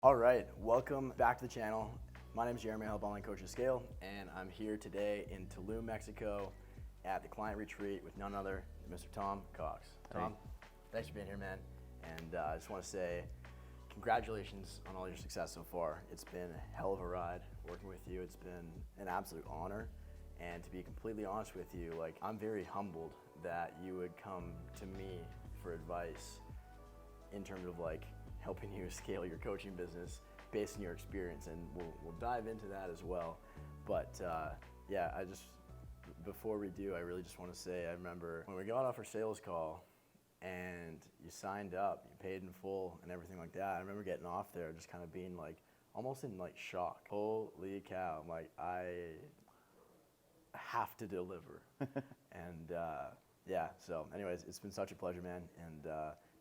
All right, welcome back to the channel. My name is Jeremy, I help online coaches scale, and I'm here today in Tulum, Mexico at the client retreat with none other than Mr. Tom Cox. Tom, thanks for being here, man. And I just want to say congratulations on all your success so far. It's been a hell of a ride working with you. It's been an absolute honor. And to be completely honest with you, I'm very humbled that you would come to me for advice in terms of helping you scale your coaching business based on your experience, and we'll dive into that as well. But yeah, before we do, I really just want to say, I remember when we got off our sales call and you signed up, you paid in full and everything like that. I remember getting off there just kind of being almost in shock. Holy cow, I have to deliver. And yeah, so anyways, it's been such a pleasure, man. And do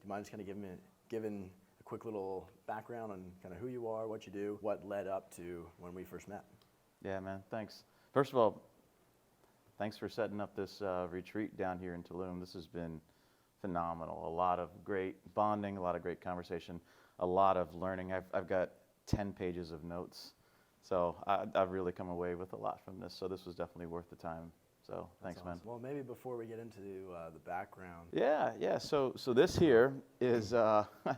you mind just kind of giving a quick little background on kind of who you are, what you do, what led up to when we first met? Yeah, man, thanks. First of all, thanks for setting up this retreat down here in Tulum. This has been phenomenal. A lot of great bonding, a lot of great conversation, a lot of learning. I've got 10 pages of notes. So I've really come away with a lot from this. So this was definitely worth the time. So thanks, awesome, man. Well, maybe before we get into the background. Yeah. So this here is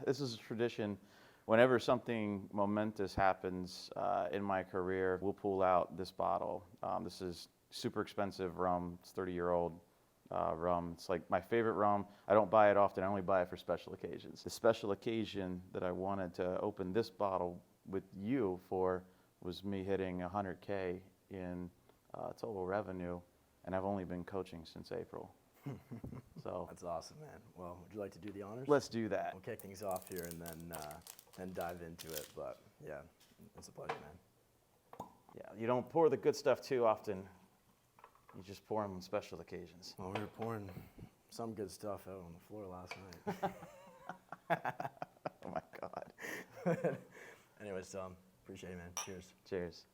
this is a tradition. Whenever something momentous happens in my career, we'll pull out this bottle. This is super expensive rum. It's 30-year-old rum. It's like my favorite rum. I don't buy it often. I only buy it for special occasions. The special occasion that I wanted to open this bottle with you for was me hitting 100K in total revenue, and I've only been coaching since April. So that's awesome, man. Well, would you like to do the honors? Let's do that. We'll kick things off here and then dive into it. But yeah, it's a pleasure, man. Yeah, you don't pour the good stuff too often. You just pour them on special occasions. Well, we were pouring some good stuff out on the floor last night. Oh my God. Anyways, Tom, appreciate it, man. Cheers. Cheers.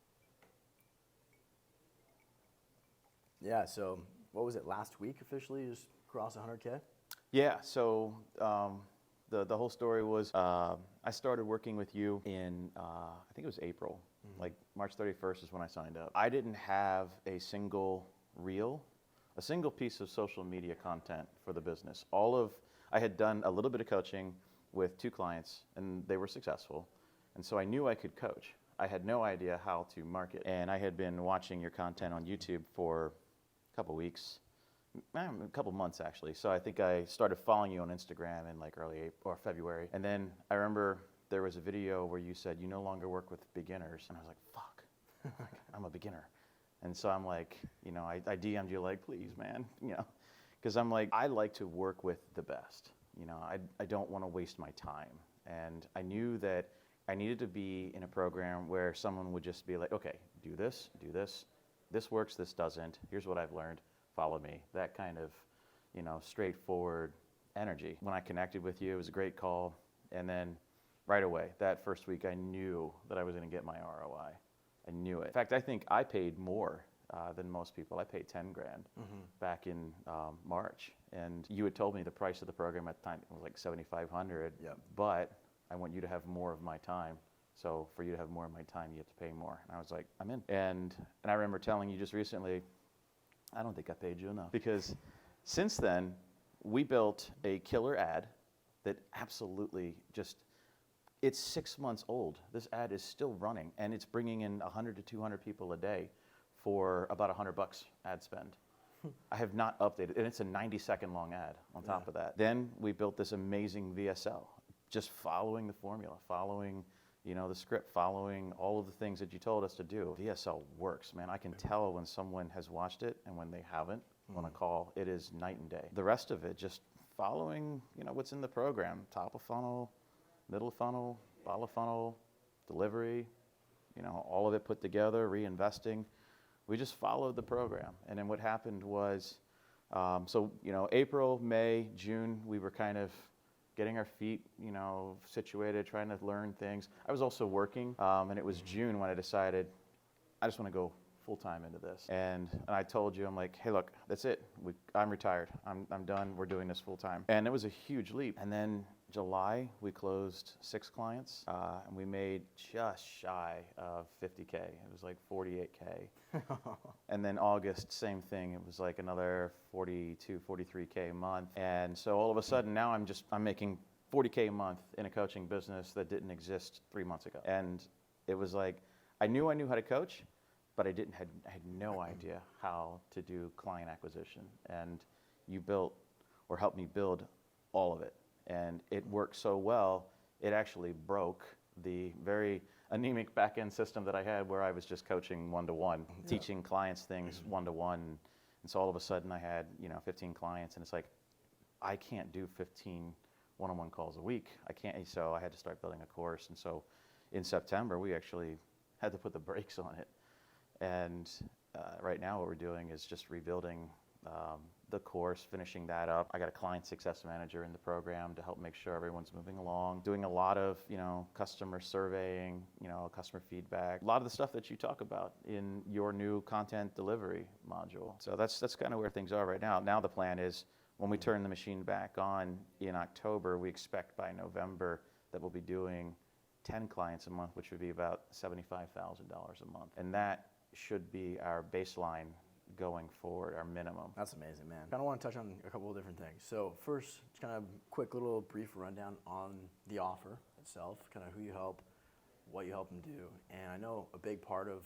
Yeah, so what was it, last week officially you just crossed 100K? Yeah, so the whole story was I started working with you in, I think it was April. Like March 31st is when I signed up. I didn't have a single reel, a single piece of social media content for the business. I had done a little bit of coaching with 2 clients and they were successful. And so I knew I could coach. I had no idea how to market. And I had been watching your content on YouTube for a couple weeks, a couple months actually. So I think I started following you on Instagram in early April or February. And then I remember there was a video where you said you no longer work with beginners. And I was like, fuck, I'm a beginner. And so I'm like, I DM'd you please, man, because I'm like, I like to work with the best. I don't want to waste my time. And I knew that I needed to be in a program where someone would just be like, okay, do this, this works, this doesn't, here's what I've learned, follow me. That kind of, straightforward energy. When I connected with you, it was a great call. And then right away, that first week, I knew that I was going to get my ROI. I knew it. In fact, I think I paid more than most people. I paid 10 grand back in March. And you had told me the price of the program at the time was like $7,500. Yep. But I want you to have more of my time. So for you to have more of my time, you have to pay more. And I was like, I'm in. And I remember telling you just recently, I don't think I paid you enough. Because since then, we built a killer ad that absolutely it's 6 months old. This ad is still running, and it's bringing in 100 to 200 people a day for about $100 ad spend. I have not updated, and it's a 90-second long ad on top of that. Then we built this amazing VSL, just following the formula, following the script, following all of the things that you told us to do. VSL works, man. I can tell when someone has watched it and when they haven't on a call. It is night and day. The rest of it, just following what's in the program, top of funnel, middle funnel, bottom of funnel, delivery, all of it put together, reinvesting. We just followed the program. And then what happened was, April, May, June, we were kind of getting our feet, situated, trying to learn things. I was also working, and it was June when I decided I just want to go full-time into this. And I told you, I'm like, hey, look, that's it. I'm retired. I'm done. We're doing this full-time. And it was a huge leap. And then July, we closed 6 clients, and we made just shy of 50K. It was like 48K. And then August, same thing. It was like another 42, 43K a month. And so all of a sudden now I'm making 40K a month in a coaching business that didn't exist 3 months ago. And it was like, I knew how to coach, but I had no idea how to do client acquisition. And you built or helped me build all of it. And it worked so well, it actually broke the very anemic back-end system that I had where I was just coaching one-to-one, teaching clients things one-to-one. And so all of a sudden I had, 15 clients, and it's like, I can't do 15 one-on-one calls a week. I can't, so I had to start building a course. And so in September, we actually had to put the brakes on it. And right now what we're doing is just rebuilding the course, finishing that up. I got a client success manager in the program to help make sure everyone's moving along. Doing a lot of, customer surveying, customer feedback. A lot of the stuff that you talk about in your new content delivery module. So that's kind of where things are right now. Now the plan is when we turn the machine back on in October, we expect by November that we'll be doing 10 clients a month, which would be about $75,000 a month. And that should be our baseline going forward, our minimum. That's amazing, man. Kind of want to touch on a couple of different things. So first, just kind of quick little brief rundown on the offer itself, kind of who you help, what you help them do. And I know a big part of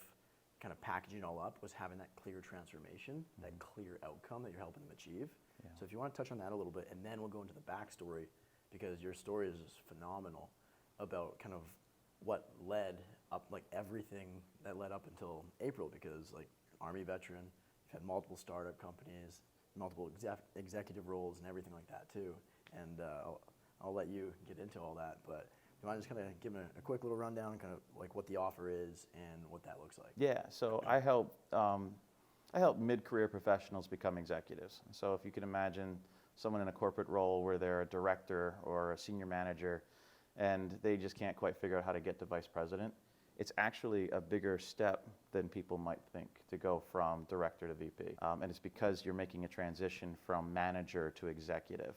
kind of packaging all up was having that clear transformation, that clear outcome that you're helping them achieve. Yeah. So if you want to touch on that a little bit, and then we'll go into the backstory, because your story is just phenomenal about kind of what led up, like everything that led up until April, because like Army veteran, you've had multiple startup companies, multiple executive roles and everything like that too. And I'll let you get into all that, but you mind just kind of give a quick little rundown, kind of like what the offer is and what that looks like? Yeah, so I help mid-career professionals become executives. So if you can imagine someone in a corporate role where they're a director or a senior manager and they just can't quite figure out how to get to vice president, it's actually a bigger step than people might think to go from director to VP. And it's because you're making a transition from manager to executive.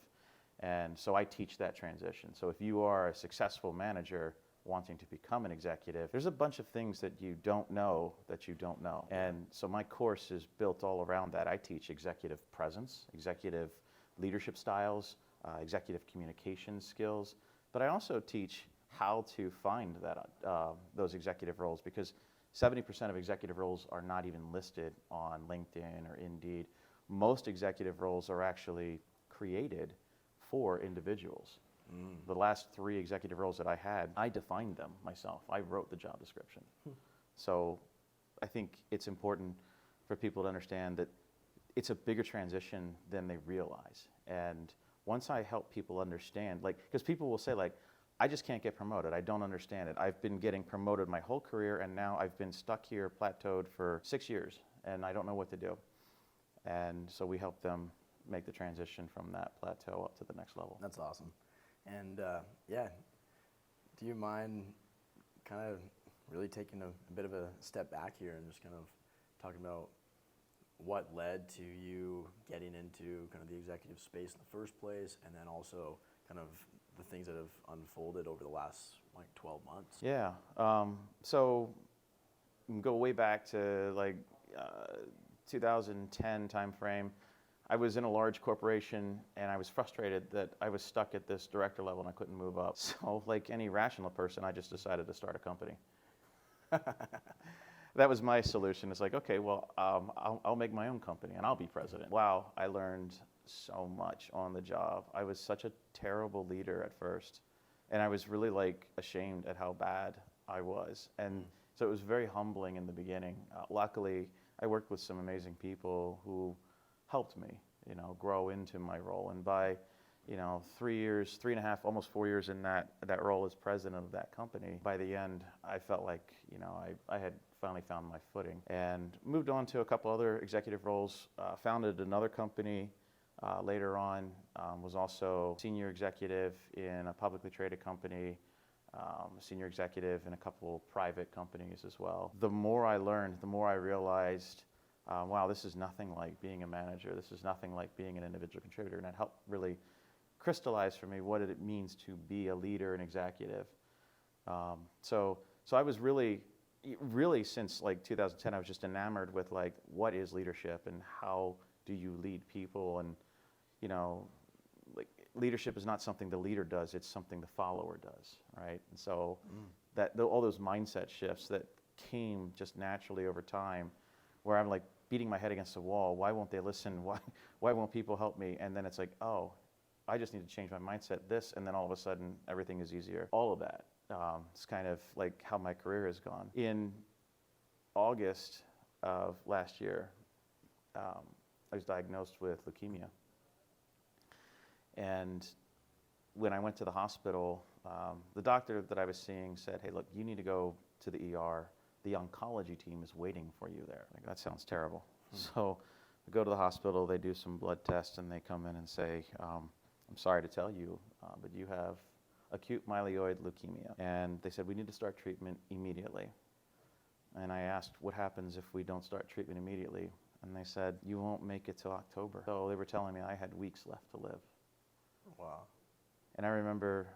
And so I teach that transition. So if you are a successful manager wanting to become an executive, there's a bunch of things that you don't know that you don't know. And so my course is built all around that. I teach executive presence, executive leadership styles, executive communication skills, but I also teach how to find that those executive roles, because 70% of executive roles are not even listed on LinkedIn or Indeed. Most executive roles are actually created for individuals. The last 3 executive roles that I had, I defined them myself. I wrote the job description. So I think it's important for people to understand that it's a bigger transition than they realize. And once I help people understand, like, because people will say, like, I just can't get promoted. I don't understand it. I've been getting promoted my whole career, and now I've been stuck here, plateaued for 6 years, and I don't know what to do. And so we help them make the transition from that plateau up to the next level. That's awesome. And yeah, do you mind kind of really taking a bit of a step back here and just kind of talking about what led to you getting into kind of the executive space in the first place, and then also kind of the things that have unfolded over the last like 12 months? Yeah, so go way back to like 2010 timeframe. I was in a large corporation and I was frustrated that I was stuck at this director level and I couldn't move up. So like any rational person, I just decided to start a company. That was my solution. It's like, okay, well, I'll make my own company and I'll be president. Wow, I learned so much on the job. I was such a terrible leader at first, and I was really like ashamed at how bad I was. And so it was very humbling in the beginning. Luckily, I worked with some amazing people who helped me, grow into my role. And by, 3 years, 3.5, almost 4 years in that role as president of that company, by the end, I felt like, I had finally found my footing and moved on to a couple other executive roles, founded another company later on, was also senior executive in a publicly traded company, senior executive in a couple private companies as well. The more I learned, the more I realized, wow, this is nothing like being a manager. This is nothing like being an individual contributor. And it helped really crystallized for me what it means to be a leader and executive. So I was really since like 2010, I was just enamored with like, what is leadership and how do you lead people? And, you know, like leadership is not something the leader does, it's something the follower does, right? And so all those mindset shifts that came just naturally over time, where I'm like beating my head against the wall. Why won't they listen? Why won't people help me? And then it's like, oh, I just need to change my mindset, and then all of a sudden everything is easier. All of that. It's kind of like how my career has gone. In August of last year, I was diagnosed with leukemia. And when I went to the hospital, the doctor that I was seeing said, hey, look, you need to go to the ER. The oncology team is waiting for you there. Like, that sounds terrible. So I go to the hospital, they do some blood tests, and they come in and say, I'm sorry to tell you, but you have acute myeloid leukemia. And they said, we need to start treatment immediately. And I asked, what happens if we don't start treatment immediately? And they said, you won't make it till October. So they were telling me I had weeks left to live. Wow. And I remember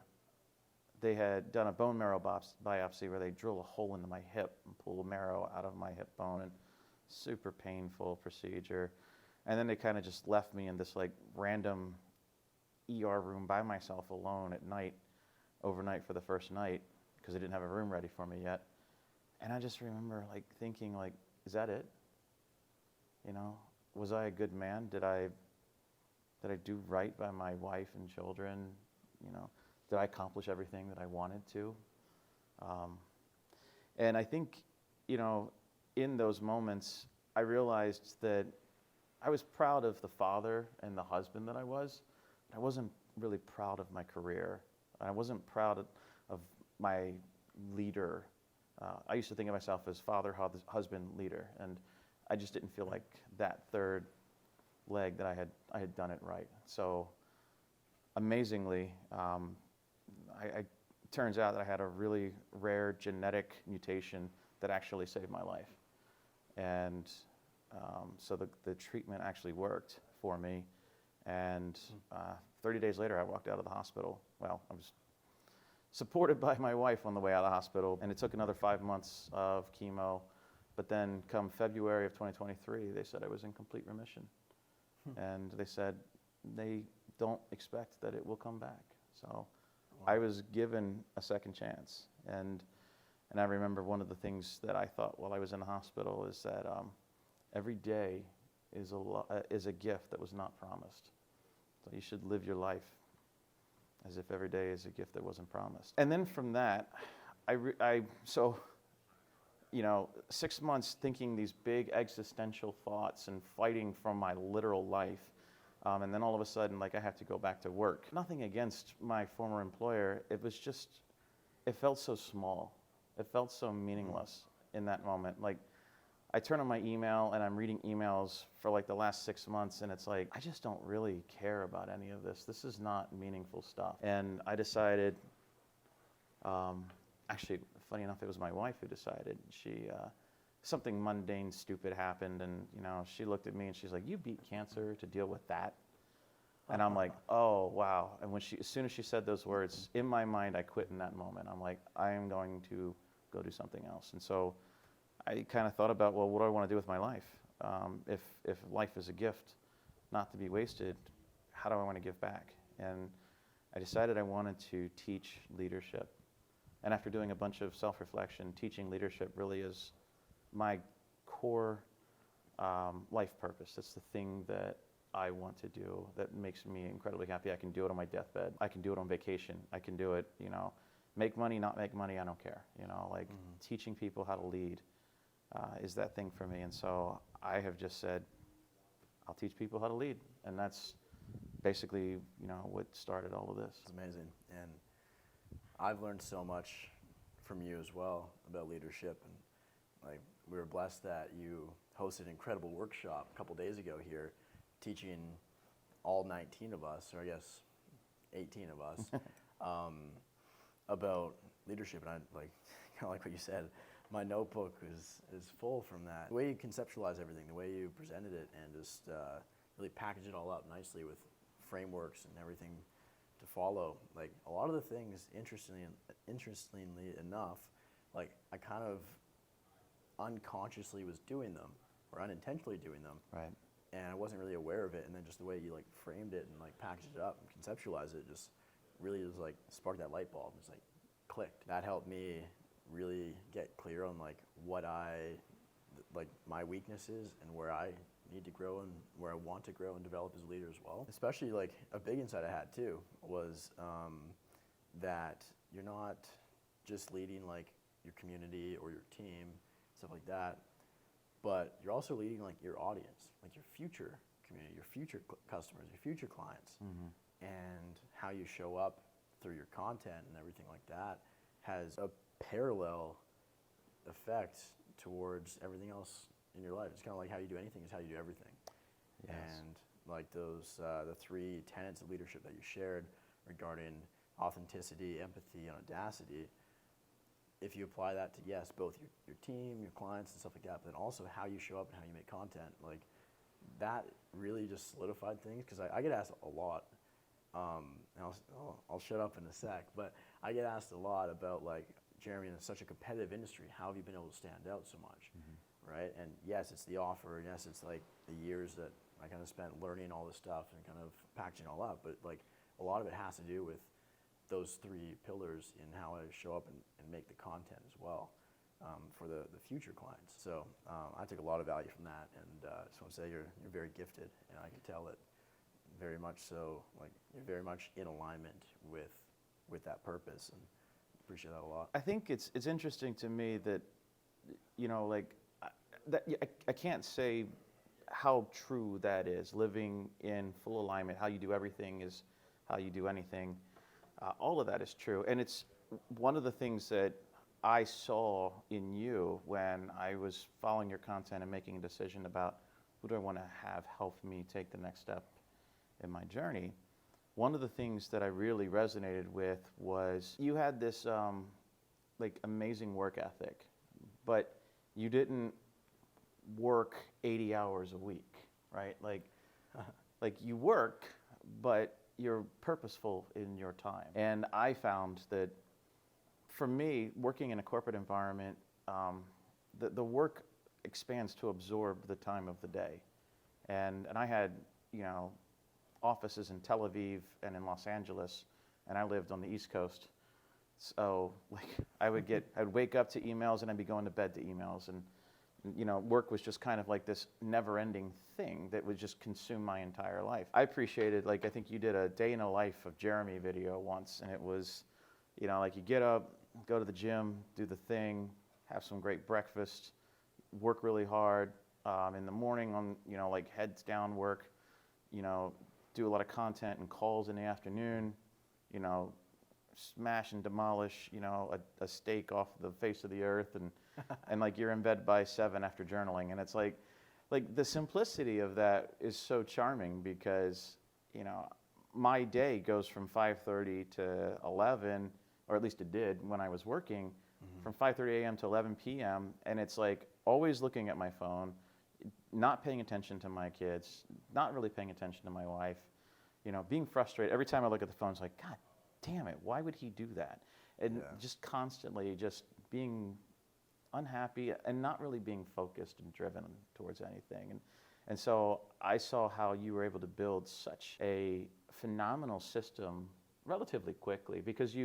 they had done a bone marrow biopsy where they drill a hole into my hip and pull marrow out of my hip bone, and super painful procedure. And then they kind of just left me in this like random ER room by myself alone at night, overnight for the first night, because they didn't have a room ready for me yet. And I just remember like thinking like, is that it? You know, was I a good man? Did I do right by my wife and children? You know, did I accomplish everything that I wanted to? And I think, you know, in those moments, I realized that I was proud of the father and the husband that I was. But I wasn't really proud of my career. I wasn't proud of my leader. I used to think of myself as father, husband, leader, and I just didn't feel like that third leg that I had done it right. So amazingly, it turns out that I had a really rare genetic mutation that actually saved my life. And so the treatment actually worked for me. And 30 days later, I walked out of the hospital. Well, I was supported by my wife on the way out of the hospital, and it took another 5 months of chemo. But then come February of 2023, they said I was in complete remission. And they said they don't expect that it will come back. So I was given a second chance. And I remember one of the things that I thought while I was in the hospital is that every day is a gift that was not promised. So you should live your life as if every day is a gift that wasn't promised. And then from that, you know, 6 months thinking these big existential thoughts and fighting from my literal life. And then all of a sudden, like, I have to go back to work. Nothing against my former employer. It was just, it felt so small. It felt so meaningless in that moment. Like, I turn on my email and I'm reading emails for like the last 6 months, and it's like, I just don't really care about any of this. This is not meaningful stuff. And I decided, actually, funny enough, it was my wife who decided. Something mundane, stupid happened, and you know, she looked at me and she's like, "You beat cancer to deal with that?" And I'm like, "Oh, wow!" And as soon as she said those words, in my mind, I quit in that moment. I'm like, I am going to go do something else. And so I kind of thought about, well, what do I want to do with my life? If life is a gift, not to be wasted, how do I want to give back? And I decided I wanted to teach leadership. And after doing a bunch of self-reflection, teaching leadership really is my core life purpose. That's the thing that I want to do that makes me incredibly happy. I can do it on my deathbed. I can do it on vacation. I can do it, you know, make money, not make money, I don't care. You know, like teaching people how to lead is that thing for me. And so I have just said, I'll teach people how to lead. And that's basically, you know, what started all of this. It's amazing. And I've learned so much from you as well about leadership. And like, we were blessed that you hosted an incredible workshop a couple days ago here, teaching all 19 of us, or I guess 18 of us, about leadership. And I like, kind of like what you said, my notebook is full from that. The way you conceptualize everything, the way you presented it, and just really package it all up nicely with frameworks and everything to follow. Like a lot of the things, interestingly enough, like I kind of unconsciously was doing them or unintentionally doing them, Right. and I wasn't really aware of it. And then just the way you like framed it and like packaged it up and conceptualized it just really just like sparked that light bulb. It's like clicked. That helped me really get clear on like what like my weaknesses and where I need to grow and where I want to grow and develop as a leader as well. Especially like a big insight I had too was that you're not just leading like your community or your team, stuff like that, but you're also leading like your audience, like your future community, your future customers, your future clients, and how you show up through your content and everything like that has a parallel effect towards everything else in your life. It's kind of like how you do anything is how you do everything. Yes. And like those, the 3 tenets of leadership that you shared regarding authenticity, empathy, and audacity, if you apply that to, yes, both your team, your clients, and stuff like that, but then also how you show up and how you make content, like that really just solidified things. Because I get asked a lot, and I'll shut up in a sec, but I get asked a lot about like, Jeremy, in such a competitive industry, how have you been able to stand out so much, right? And yes, it's the offer, and yes, it's like the years that I kind of spent learning all this stuff and kind of packaging it all up, but like a lot of it has to do with those 3 pillars in how I show up and make the content as well for the future clients. So I took a lot of value from that, and I just want to say you're very gifted, and I can tell that very much so, like you're very much in alignment with that purpose, and appreciate that a lot. I think it's interesting to me that, you know, like I can't say how true that is. Living in full alignment, how you do everything is how you do anything. All of that is true, and it's one of the things that I saw in you when I was following your content and making a decision about who do I want to have help me take the next step in my journey. One of the things that I really resonated with was you had this like amazing work ethic, but you didn't work 80 hours a week, right? Like you work, but you're purposeful in your time. And I found that for me, working in a corporate environment, the work expands to absorb the time of the day. And I had, you know, offices in Tel Aviv and in Los Angeles, and I lived on the East Coast. So like I'd wake up to emails and I'd be going to bed to emails, and you know, work was just kind of like this never-ending thing that would just consume my entire life. I appreciated, like I think you did a day in a life of Jeremy video once, and it was, you know, like you get up, go to the gym, do the thing, have some great breakfast, work really hard in the morning on, you know, like heads down work, you know, do a lot of content and calls in the afternoon, you know, smash and demolish, you know, a steak off the face of the earth, and like you're in bed by 7 after journaling. And it's like the simplicity of that is so charming because, you know, my day goes from 5:30 to 11, or at least it did when I was working, from 5:30 a.m. to 11 p.m. And it's like always looking at my phone, not paying attention to my kids, not really paying attention to my wife, you know, being frustrated. Every time I look at the phone, it's like, God damn it, why would he do that? And just constantly just being unhappy and not really being focused and driven towards anything. And so I saw how you were able to build such a phenomenal system relatively quickly, because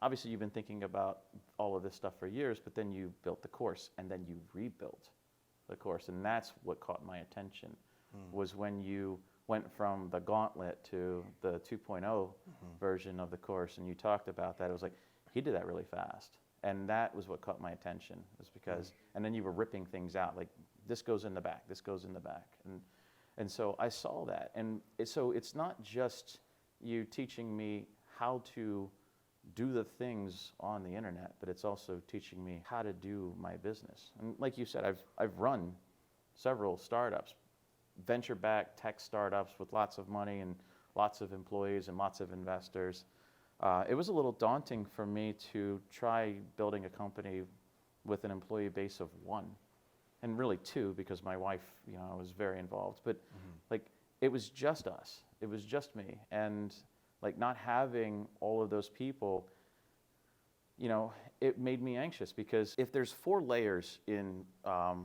obviously you've been thinking about all of this stuff for years, but then you built the course and then you rebuilt the course. And that's what caught my attention, was when you went from the gauntlet to the 2.0 version of the course, and you talked about that. It was like, he did that really fast. And that was what caught my attention, was because, and then you were ripping things out, like this goes in the back, this goes in the back. And so I saw that. And so it's not just you teaching me how to do the things on the internet, but it's also teaching me how to do my business. And like you said, I've run several startups, venture-backed tech startups with lots of money and lots of employees and lots of investors. It was a little daunting for me to try building a company with an employee base of 1, and really 2, because my wife, you know, was very involved. But like, it was just us. It was just me. And Like not having all of those people, you know, it made me anxious because if there's 4 layers in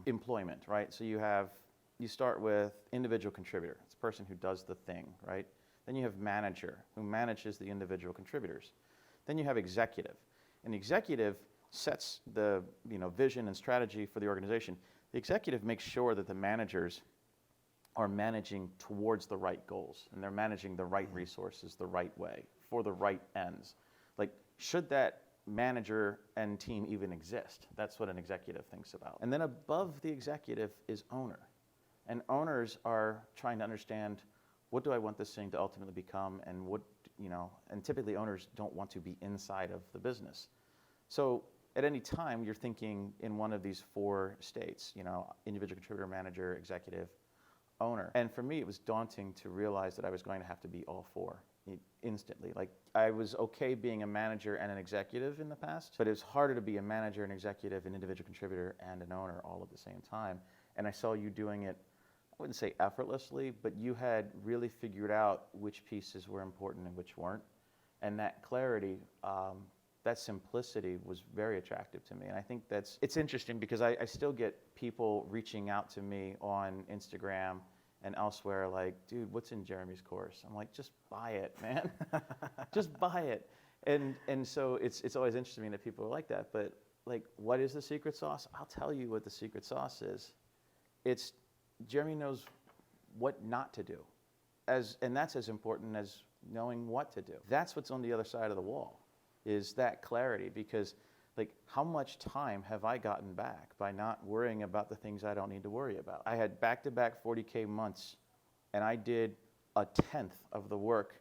employment, right? So you start with individual contributor. It's a person who does the thing, right? Then you have manager, who manages the individual contributors. Then you have executive, and the executive sets the vision and strategy for the organization. The executive makes sure that the managers are managing towards the right goals, and they're managing the right resources the right way for the right ends. Like, should that manager and team even exist? That's what an executive thinks about. And then above the executive is owner. And owners are trying to understand, what do I want this thing to ultimately become, and and typically owners don't want to be inside of the business. So at any time, you're thinking in one of these 4 states, individual contributor, manager, executive, owner. And for me, it was daunting to realize that I was going to have to be all 4 instantly. Like, I was okay being a manager and an executive in the past, but it was harder to be a manager, an executive, an individual contributor, and an owner all at the same time. And I saw you doing it, I wouldn't say effortlessly, but you had really figured out which pieces were important and which weren't. And that clarity, that simplicity was very attractive to me. And I think it's interesting because I still get people reaching out to me on Instagram and elsewhere like, dude, what's in Jeremy's course? I'm like, just buy it, man. Just buy it. And so it's always interesting to me that people are like that. But like, what is the secret sauce? I'll tell you what the secret sauce is. It's Jeremy knows what not to do. And that's as important as knowing what to do. That's what's on the other side of the wall, is that clarity. Because like, how much time have I gotten back by not worrying about the things I don't need to worry about? I had back-to-back 40K months, and I did 1/10 of the work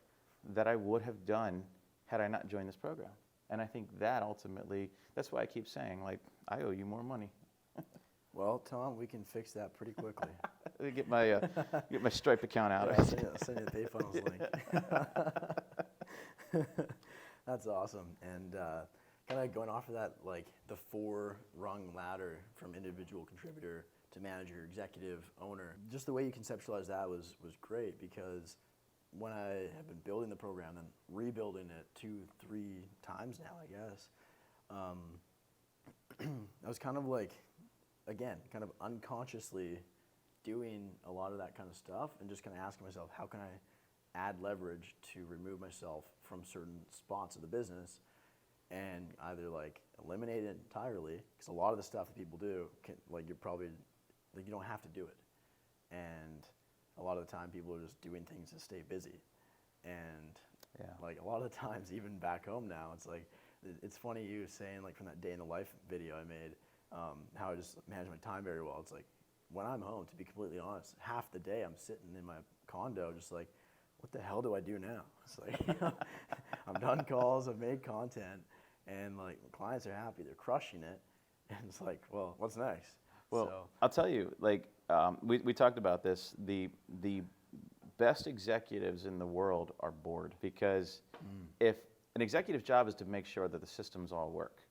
that I would have done had I not joined this program. And I think that ultimately, that's why I keep saying, like, I owe you more money. Well, Tom, we can fix that pretty quickly. Let me get my Stripe account out. Yeah, send you the PayPhones link. That's awesome. And kind of going off of that, like the 4-rung ladder from individual contributor to manager, executive, owner, just the way you conceptualized that was great, because when I have been building the program and rebuilding it 2-3 times now, I guess, I was kind of like, again, kind of unconsciously doing a lot of that kind of stuff and just kind of asking myself, how can I add leverage to remove myself from certain spots of the business and either like eliminate it entirely, because a lot of the stuff that people do, you don't have to do it. And a lot of the time people are just doing things to stay busy. And like a lot of the times, even back home now, it's like, it's funny you saying like from that day in the life video I made, how I just manage my time very well. It's like, when I'm home, to be completely honest, half the day I'm sitting in my condo just like, what the hell do I do now? It's like, I'm done calls, I've made content, and like clients are happy, they're crushing it, and it's like, well, what's next? Well, so, I'll tell you, like, we talked about this, the best executives in the world are bored, because if an executive job is to make sure that the systems all work,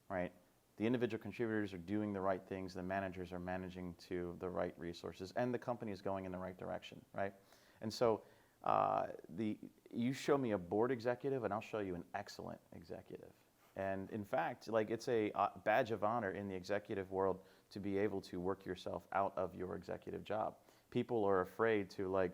right? The individual contributors are doing the right things, the managers are managing to the right resources, and the company is going in the right direction, right? And so you show me a bored executive, and I'll show you an excellent executive. And in fact, like, it's a badge of honor in the executive world to be able to work yourself out of your executive job. People are afraid to like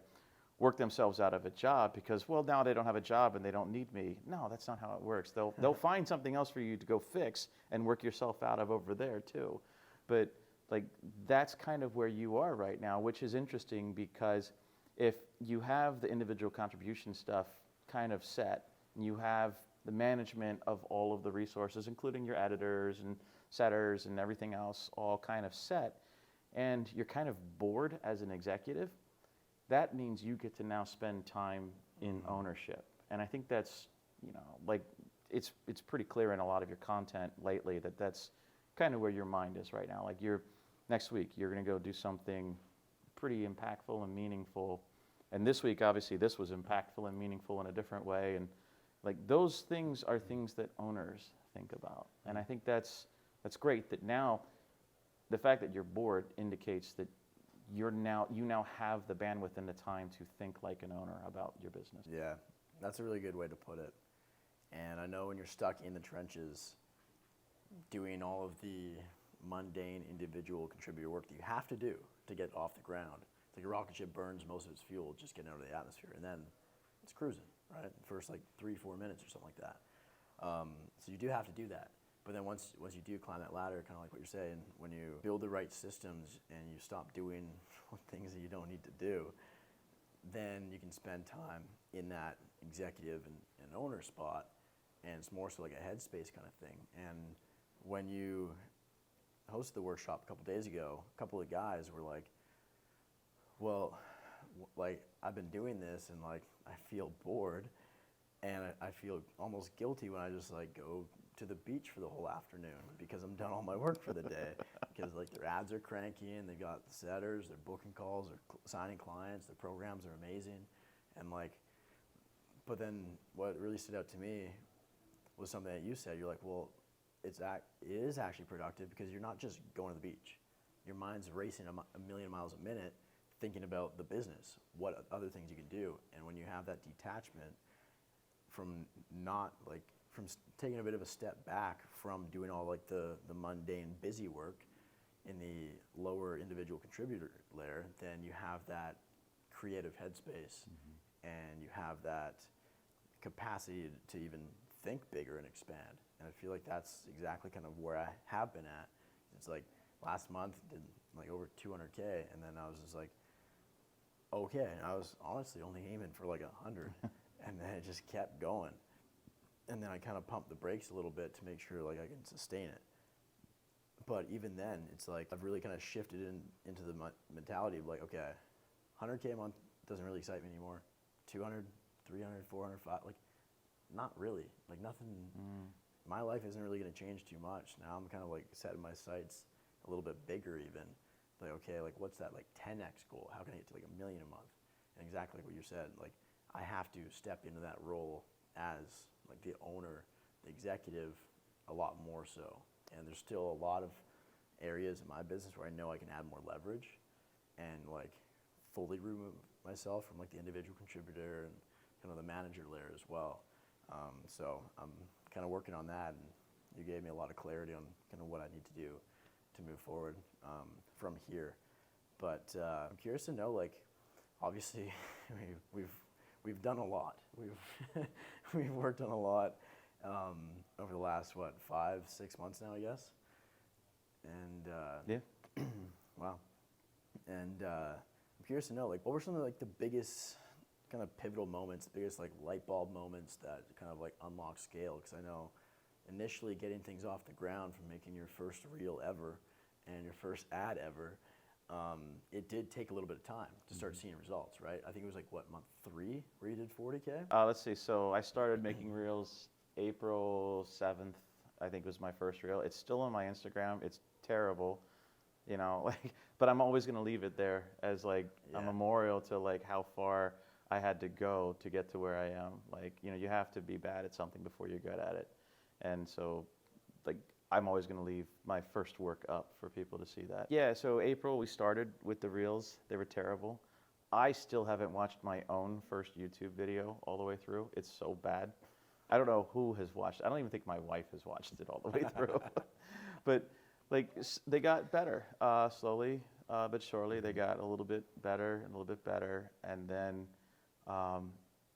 work themselves out of a job because, well, now they don't have a job and they don't need me. No, that's not how it works. They'll find something else for you to go fix and work yourself out of over there too. But like, that's kind of where you are right now, which is interesting, because if you have the individual contribution stuff kind of set, and you have the management of all of the resources, including your editors and setters and everything else all kind of set, and you're kind of bored as an executive, that means you get to now spend time in ownership. And I think that's, like, it's pretty clear in a lot of your content lately that that's kind of where your mind is right now. Like, next week, you're going to go do something pretty impactful and meaningful. And this week, obviously, this was impactful and meaningful in a different way. And like, those things are things that owners think about. And I think that's great that now the fact that you're bored indicates that you now have the bandwidth and the time to think like an owner about your business. yeah, That's a really good way to put it. And I know when you're stuck in the trenches doing all of the mundane individual contributor work that you have to do to get off the ground. It's like a rocket ship burns most of its fuel just getting out of the atmosphere, and then it's cruising, right? The first like 3-4 minutes or something like that. So you do have to do that. But then once you do climb that ladder, kind of like what you're saying, when you build the right systems and you stop doing things that you don't need to do, then you can spend time in that executive and owner spot, and it's more so like a headspace kind of thing. And when you hosted the workshop a couple days ago, a couple of guys were like, well, like I've been doing this and like I feel bored, and I feel almost guilty when I just like go to the beach for the whole afternoon because I'm done all my work for the day. Because like their ads are cranky and they've got setters, they're booking calls, they're signing clients, their programs are amazing, and like, but then what really stood out to me was something that you said. You're like, well, it is actually productive because you're not just going to the beach. Your mind's racing a million miles a minute thinking about the business, what other things you can do. And when you have that detachment from from taking a bit of a step back from doing all like the mundane busy work in the lower individual contributor layer, then you have that creative headspace, and you have that capacity to even think bigger and expand. And I feel like that's exactly kind of where I have been at. It's like last month did like over 200K, and then I was just like, okay. And I was honestly only aiming for like 100, and then it just kept going. And then I kind of pumped the brakes a little bit to make sure like I can sustain it. But even then, it's like I've really kind of shifted into the mentality of like, okay, 100K a month doesn't really excite me anymore. 200, 300, 400, 500, like not really. Like nothing, my life isn't really going to change too much. Now I'm kind of like setting my sights a little bit bigger even. Like, okay, like what's that like 10x goal? How can I get to like 1 million a month? And exactly like what you said, like I have to step into that role as like the owner, the executive, a lot more so. And there's still a lot of areas in my business where I know I can add more leverage and like fully remove myself from like the individual contributor and kind of the manager layer as well. So I'm kind of working on that, and you gave me a lot of clarity on kind of what I need to do to move forward from here. But I'm curious to know, like, obviously we've done a lot. We've worked on a lot over the last 5-6 months now, I guess. And Yeah. wow. And I'm curious to know, like, what were some of like the biggest kind of pivotal moments, the biggest like light bulb moments that kind of like unlock scale? Because I know initially getting things off the ground from making your first reel ever and your first ad ever, it did take a little bit of time to start seeing results, right? I think it was like what, month 3 where you did 40K? Let's see. So I started making reels April 7th. I think was my first reel. It's still on my Instagram. It's terrible, you know. Like, but I'm always gonna leave it there as like a memorial to like how far I had to go to get to where I am. Like, you know, you have to be bad at something before you're good at it. And so, like, I'm always going to leave my first work up for people to see that. Yeah, so April, we started with the reels. They were terrible. I still haven't watched my own first YouTube video all the way through. It's so bad. I don't know who has watched it. I don't even think my wife has watched it all the way through. But, like, they got better slowly but surely. They got a little bit better and a little bit better. And then I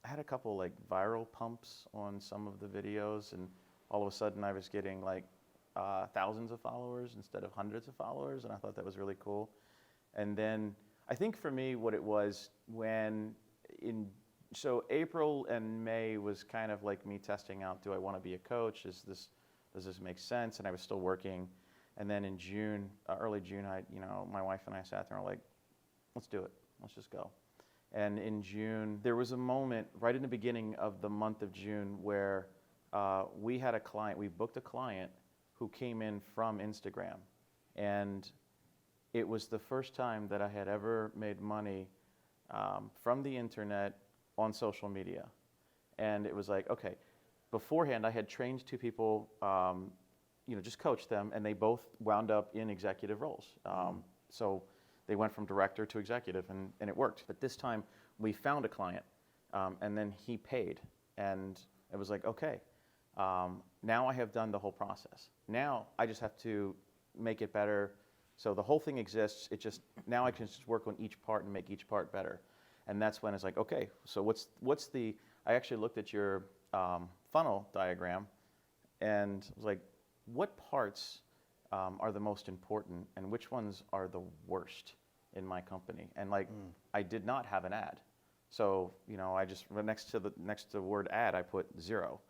had a couple, like, viral pumps on some of the videos, and all of a sudden I was getting, like, thousands of followers instead of hundreds of followers, and I thought that was really cool. And then I think for me what it was so April and May was kind of like me testing out, do I want to be a coach? Does this make sense? And I was still working. And then in June, early June, my wife and I sat there and were like, let's do it. Let's just go. And in June, there was a moment right in the beginning of the month of June where we booked a client who came in from Instagram. And it was the first time that I had ever made money from the internet on social media. And it was like, okay, beforehand I had trained 2 people, just coached them, and they both wound up in executive roles. So they went from director to executive, and it worked. But this time we found a client And then he paid, and it was like, okay, now I have done the whole process. Now I just have to make it better. So the whole thing exists. It just, now I can just work on each part and make each part better. And that's when it's like, okay, so what's the, I actually looked at your funnel diagram and was like, what parts are the most important and which ones are the worst in my company? And like, I did not have an ad. So, you know, I just, next to the word ad, I put 0.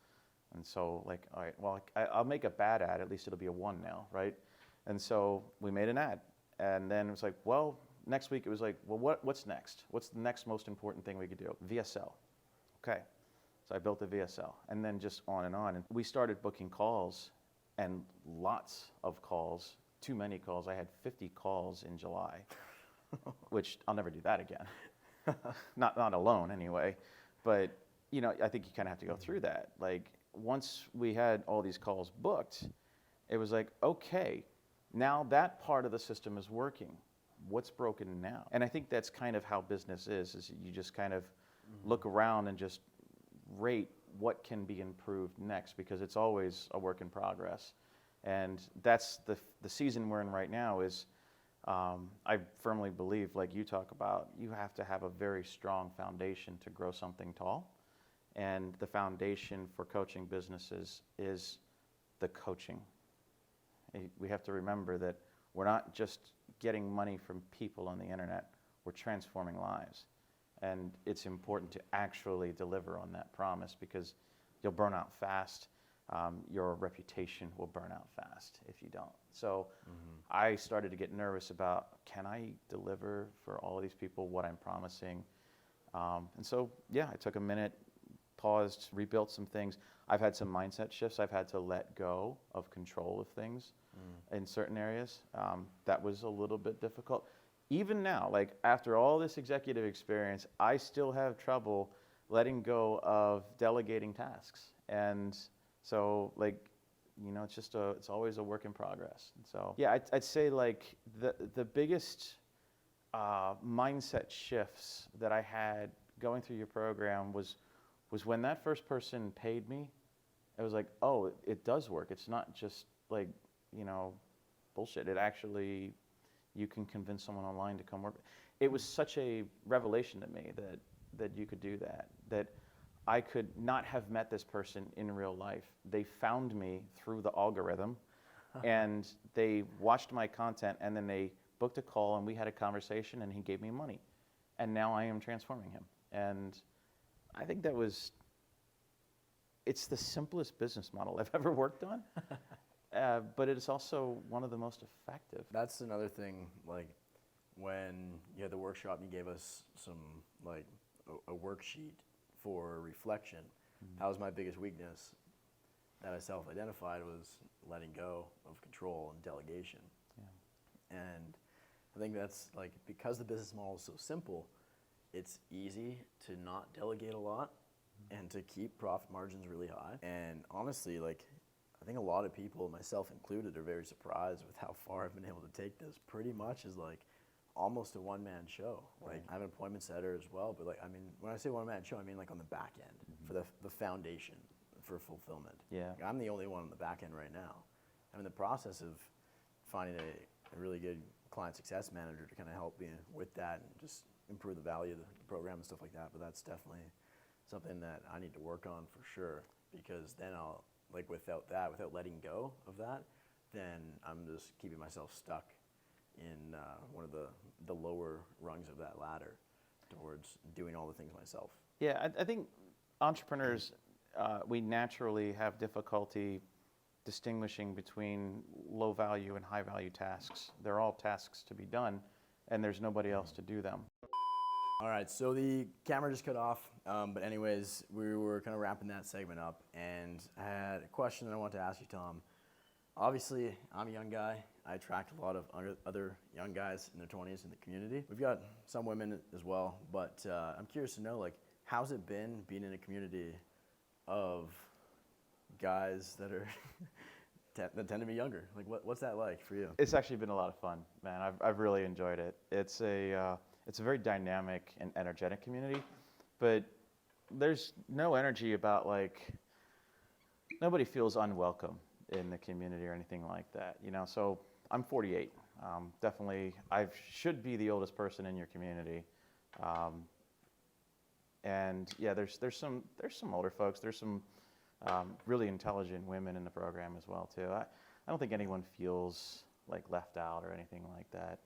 And so like, all right, well, I'll make a bad ad, at least it'll be a 1 now, right? And so we made an ad. And then it was like, well, next week it was like, well, what's next? What's the next most important thing we could do? VSL. Okay. So I built a VSL. And then just on. And we started booking calls, and lots of calls, too many calls. I had 50 calls in July, which I'll never do that again. Not alone anyway. But, you know, I think you kind of have to go through that. Like, once we had all these calls booked, it was like, okay, now that part of the system is working. What's broken now? And I think that's kind of how business is you just kind of look around and just rate what can be improved next, because it's always a work in progress. And that's the season we're in right now is, I firmly believe, like you talk about, you have to have a very strong foundation to grow something tall. And the foundation for coaching businesses is the coaching. We have to remember that we're not just getting money from people on the internet, we're transforming lives. And it's important to actually deliver on that promise, because you'll burn out fast. Your reputation will burn out fast if you don't. So I started to get nervous about, can I deliver for all of these people what I'm promising? And so, yeah, I took a minute, paused, rebuilt some things. I've had some mindset shifts. I've had to let go of control of things in certain areas. That was a little bit difficult. Even now, like after all this executive experience, I still have trouble letting go of delegating tasks. And so, like, you know, it's always a work in progress. And so, yeah, I'd say like the biggest mindset shifts that I had going through your program was when that first person paid me. It was like, oh, it does work. It's not just like, you know, bullshit. It actually, you can convince someone online to come work. It was such a revelation to me that you could do that I could not have met this person in real life. They found me through the algorithm, and they watched my content, and then they booked a call, and we had a conversation, and he gave me money. And now I am transforming him. And I think it's the simplest business model I've ever worked on. But it is also one of the most effective. That's another thing, like when you had the workshop, you gave us some, like a worksheet for reflection. That was my biggest weakness that I self-identified, was letting go of control and delegation. Yeah. And I think that's like, because the business model is so simple, it's easy to not delegate a lot and to keep profit margins really high. And honestly, like, I think a lot of people, myself included, are very surprised with how far I've been able to take this. Pretty much is like almost a one-man show. Right. Like, I'm an appointment setter as well, but like, I mean, when I say one-man show, I mean like on the back end, for the foundation for fulfillment. Yeah. Like, I'm the only one on the back end right now. I'm in the process of finding a really good client success manager to kind of help me with that and just improve the value of the program and stuff like that. But that's definitely something that I need to work on for sure, because then I'll, like, without letting go of that, then I'm just keeping myself stuck in one of the lower rungs of that ladder towards doing all the things myself. Yeah, I think entrepreneurs, we naturally have difficulty distinguishing between low value and high value tasks. They're all tasks to be done, and there's nobody else to do them. All right, so the camera just cut off, but anyways, we were kind of wrapping that segment up, and I had a question that I wanted to ask you, Tom. Obviously, I'm a young guy. I attract a lot of other young guys in their 20s in the community. We've got some women as well, but I'm curious to know, like, how's it been being in a community of guys that are that tend to be younger? Like, what's that like for you? It's actually been a lot of fun, man. I've really enjoyed it. It's a very dynamic and energetic community, but there's no energy about like, nobody feels unwelcome in the community or anything like that, you know. So I'm 48. Definitely, I should be the oldest person in your community. And yeah, there's some older folks. There's some really intelligent women in the program as well too. I don't think anyone feels like left out or anything like that.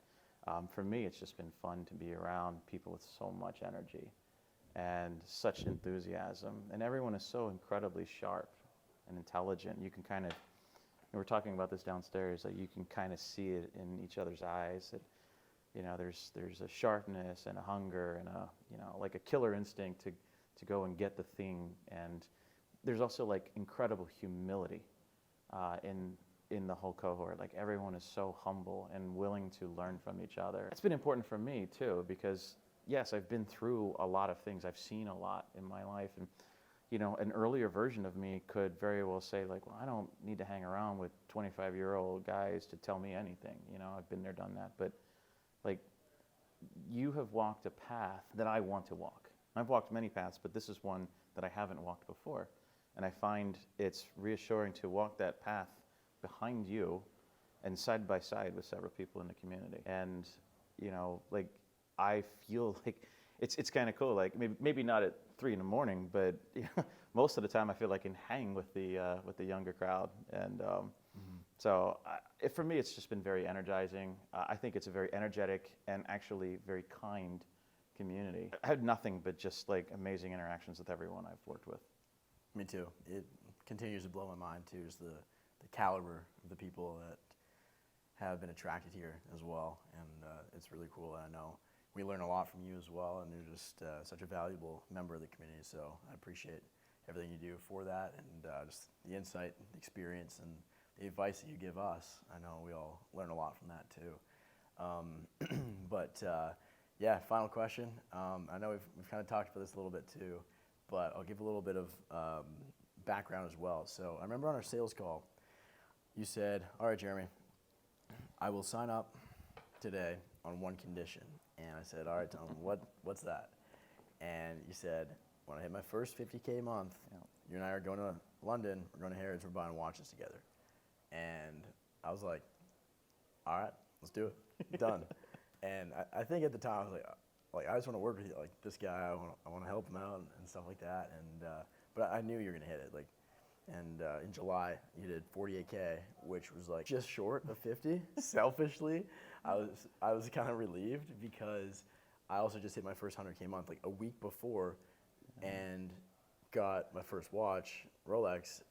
For me, it's just been fun to be around people with so much energy and such enthusiasm, and everyone is so incredibly sharp and intelligent. You can kind of, we were talking about this downstairs, that you can kind of see it in each other's eyes. That, you know, there's a sharpness and a hunger and a, you know, like a killer instinct to go and get the thing. And there's also like incredible humility in the whole cohort. Like everyone is so humble and willing to learn from each other. It's been important for me too, because yes, I've been through a lot of things. I've seen a lot in my life, and you know, an earlier version of me could very well say like, well, I don't need to hang around with 25-year-old guys to tell me anything. You know, I've been there, done that. But like, you have walked a path that I want to walk. I've walked many paths, but this is one that I haven't walked before. And I find it's reassuring to walk that path behind you and side by side with several people in the community. And, you know, like, I feel like it's kind of cool. Like maybe not at 3 a.m, but you know, most of the time I feel like I can hang with the younger crowd. And so for me, it's just been very energizing. I think it's a very energetic and actually very kind community. I had nothing but just like amazing interactions with everyone I've worked with. Me too. It continues to blow my mind too, is the caliber of the people that have been attracted here as well. And it's really cool. And I know we learn a lot from you as well, and you're just such a valuable member of the community. So I appreciate everything you do for that, and just the insight, the experience, and the advice that you give us. I know we all learn a lot from that too. But yeah, final question. I know we've kind of talked about this a little bit too, but I'll give a little bit of background as well. So I remember on our sales call, you said, all right, Jeremy, I will sign up today on one condition. And I said, all right, Tom, what's that? And you said, when I hit my first 50K a month, you and I are going to London, we're going to Harrods, we're buying watches together. And I was like, all right, let's do it. Done. And I think at the time, I was like, I just want to work with you. Like, this guy, I want to help him out and stuff like that. And but I knew you were going to hit it. Like, and in July, you did 48K, which was like just short of 50. Selfishly, I was kind of relieved, because I also just hit my first 100K month like a week before, and got my first watch, Rolex,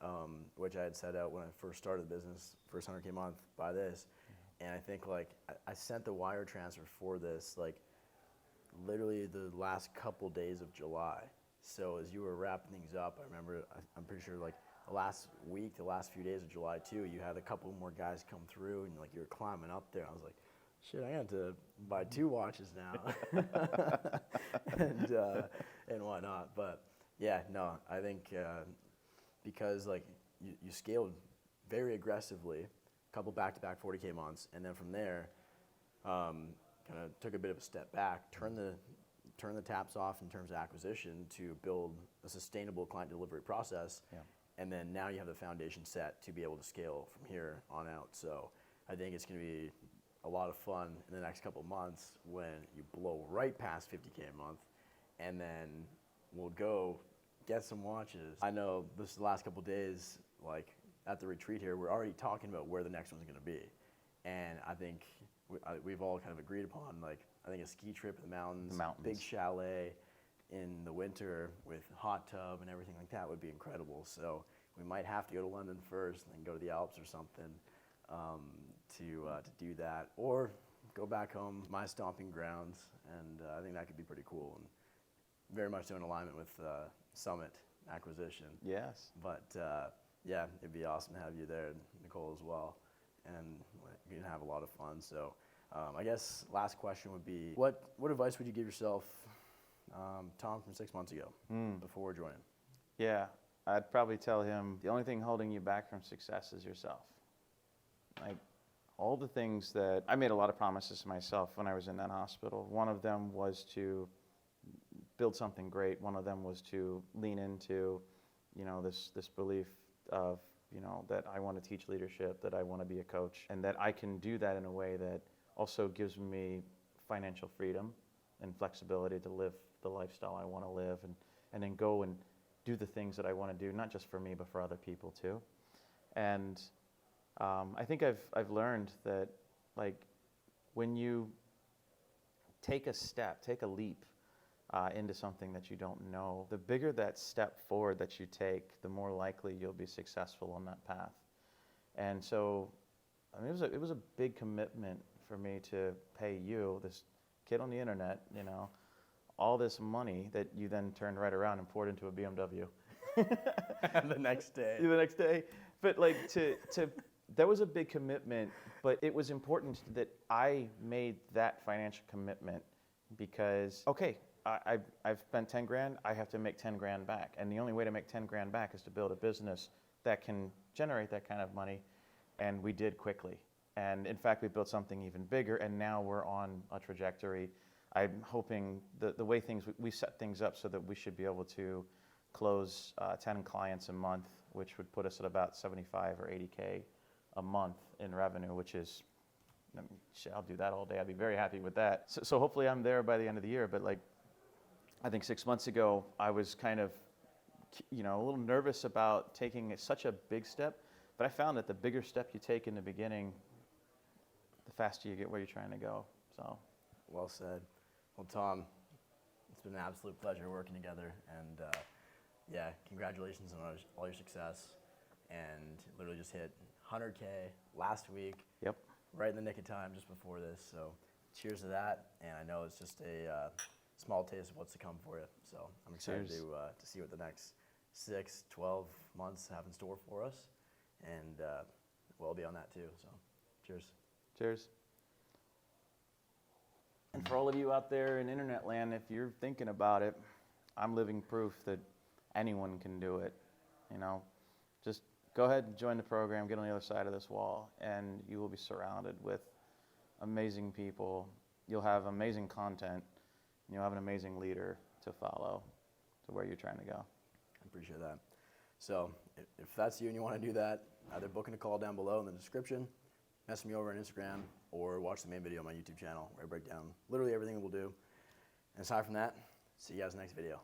which I had set out when I first started the business, first 100K month, buy this. And I think like I sent the wire transfer for this like literally the last couple days of July. So as you were wrapping things up, I remember, I'm pretty sure like the last week, the last few days of July too, you had a couple more guys come through, and like you were climbing up there. I was like, shit, I got to buy 2 watches now. And whatnot. But yeah, no, I think because like you scaled very aggressively, a couple back-to-back 40K months, and then from there, kind of took a bit of a step back, turn the taps off in terms of acquisition to build a sustainable client delivery process. Yeah. And then now you have the foundation set to be able to scale from here on out. So I think it's going to be a lot of fun in the next couple of months when you blow right past 50K a month, and then we'll go get some watches. I know this last couple of days, like at the retreat here, we're already talking about where the next one's going to be. And I think we've all kind of agreed upon, like, I think a ski trip in the mountains, big chalet in the winter with hot tub and everything like that would be incredible. So we might have to go to London first and then go to the Alps or something to do that, or go back home, my stomping grounds, and I think that could be pretty cool, and very much so in alignment with Summit acquisition. Yes. But yeah, it'd be awesome to have you there, Nicole, as well, and you can have a lot of fun. So I guess last question would be, what advice would you give yourself, Tom, from 6 months ago before joining? Yeah, I'd probably tell him the only thing holding you back from success is yourself. Like, all the things that I made a lot of promises to myself when I was in that hospital. One of them was to build something great. One of them was to lean into, this belief of, that I want to teach leadership, that I want to be a coach, and that I can do that in a way that also gives me financial freedom and flexibility to live the lifestyle I want to live, and then go and do the things that I want to do, not just for me, but for other people too. And I think I've learned that, like, when you take a leap into something that you don't know, the bigger that step forward that you take, the more likely you'll be successful on that path. And so, I mean, it was a big commitment for me to pay you, this kid on the internet, all this money that you then turned right around and poured into a BMW. The next day. The next day. But like that was a big commitment, but it was important that I made that financial commitment because, okay, I've spent 10 grand, I have to make 10 grand back. And the only way to make 10 grand back is to build a business that can generate that kind of money. And we did quickly. And in fact, we built something even bigger, and now we're on a trajectory. I'm hoping the way we set things up so that we should be able to close 10 clients a month, which would put us at about 75 or 80K a month in revenue, which is, I'll do that all day. I'd be very happy with that. So hopefully I'm there by the end of the year. But like, I think 6 months ago, I was kind of, a little nervous about taking such a big step. But I found that the bigger step you take in the beginning, the faster you get where you're trying to go. So, well said. Well, Tom, it's been an absolute pleasure working together, and yeah, congratulations on all your success. And literally just hit 100K last week. Yep. Right in the nick of time, just before this. So, cheers to that. And I know it's just a small taste of what's to come for you. So I'm excited to see what the next 6, 12 months have in store for us. And we'll be on that too. So, cheers. Cheers. And for all of you out there in internet land, if you're thinking about it, I'm living proof that anyone can do it. Just go ahead and join the program, get on the other side of this wall, and you will be surrounded with amazing people. You'll have amazing content, and you'll have an amazing leader to follow to where you're trying to go. I appreciate that. So if that's you and you want to do that, either book in a call down below in the description, message me over on Instagram, or watch the main video on my YouTube channel where I break down literally everything we'll do. And aside from that, see you guys in the next video.